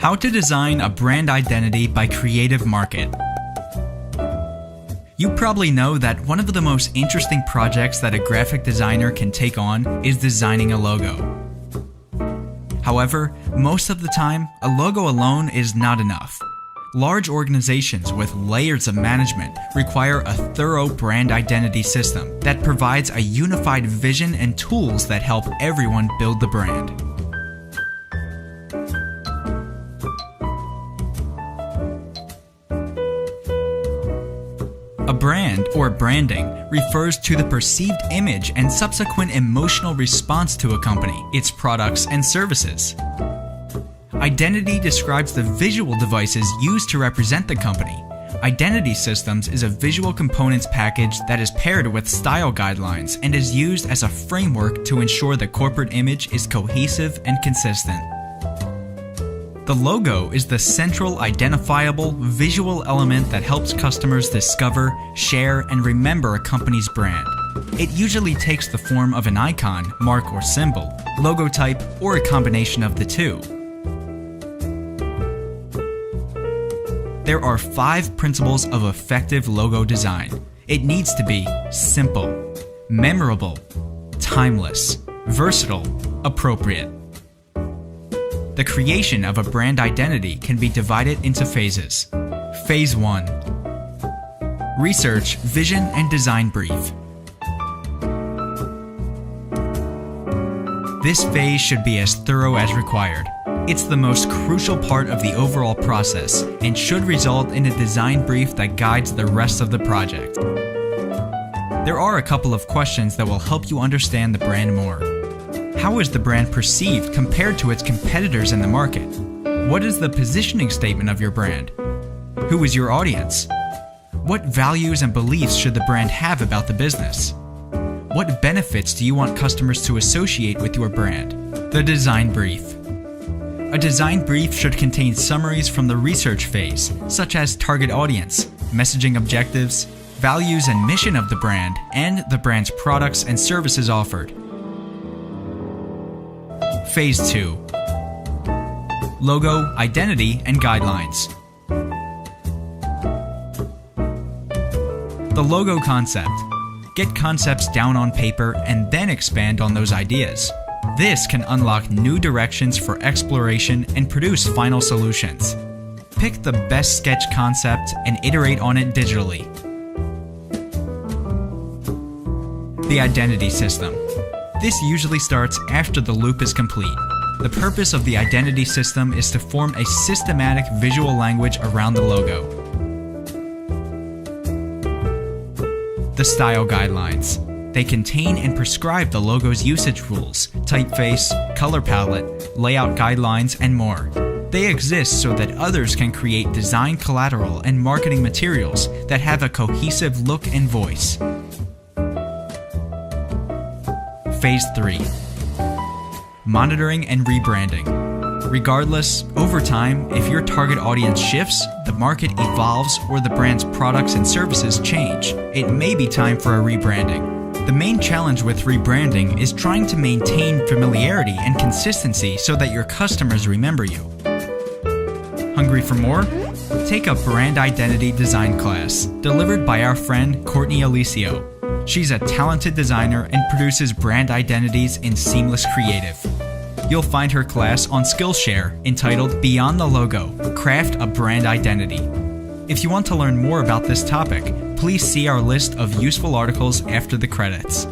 How to design a brand identity by Creative Market. You probably know that one of the most interesting projects that a graphic designer can take on is designing a logo. However, most of the time, a logo alone is not enough. Large organizations with layers of management require a thorough brand identity system that provides a unified vision and tools that help everyone build the brand. A brand, or branding, refers to the perceived image and subsequent emotional response to a company, its products, and services. Identity describes the visual devices used to represent the company. Identity Systems is a visual components package that is paired with style guidelines and is used as a framework to ensure the corporate image is cohesive and consistent. The logo is the central identifiable visual element that helps customers discover, share, and remember a company's brand. It usually takes the form of an icon, mark, or symbol, logotype, or a combination of the two. There are 5 principles of effective logo design. It needs to be simple, memorable, timeless, versatile, appropriate. The creation of a brand identity can be divided into phases. Phase 1. Research, vision, and design brief. This phase should be as thorough as required. It's the most crucial part of the overall process and should result in a design brief that guides the rest of the project. There are a couple of questions that will help you understand the brand more. How is the brand perceived compared to its competitors in the market? What is the positioning statement of your brand? Who is your audience? What values and beliefs should the brand have about the business? What benefits do you want customers to associate with your brand? The design brief. A design brief should contain summaries from the research phase, such as target audience, messaging objectives, values and mission of the brand, and the brand's products and services offered. Phase 2. Logo, identity, and guidelines. The logo concept. Get concepts down on paper and then expand on those ideas. This can unlock new directions for exploration and produce final solutions. Pick the best sketch concept and iterate on it digitally. The identity system. This usually starts after the loop is complete. The purpose of the identity system is to form a systematic visual language around the logo. The style guidelines. They contain and prescribe the logo's usage rules, typeface, color palette, layout guidelines, and more. They exist so that others can create design collateral and marketing materials that have a cohesive look and voice. Phase 3. Monitoring and rebranding. Regardless, over time, if your target audience shifts, the market evolves, or the brand's products and services change, it may be time for a rebranding. The main challenge with rebranding is trying to maintain familiarity and consistency so that your customers remember you. Hungry for more? Take a brand identity design class, delivered by our friend Courtney Alicio. She's a talented designer and produces brand identities in seamless creative. You'll find her class on Skillshare entitled Beyond the Logo, Craft a Brand Identity. If you want to learn more about this topic, please see our list of useful articles after the credits.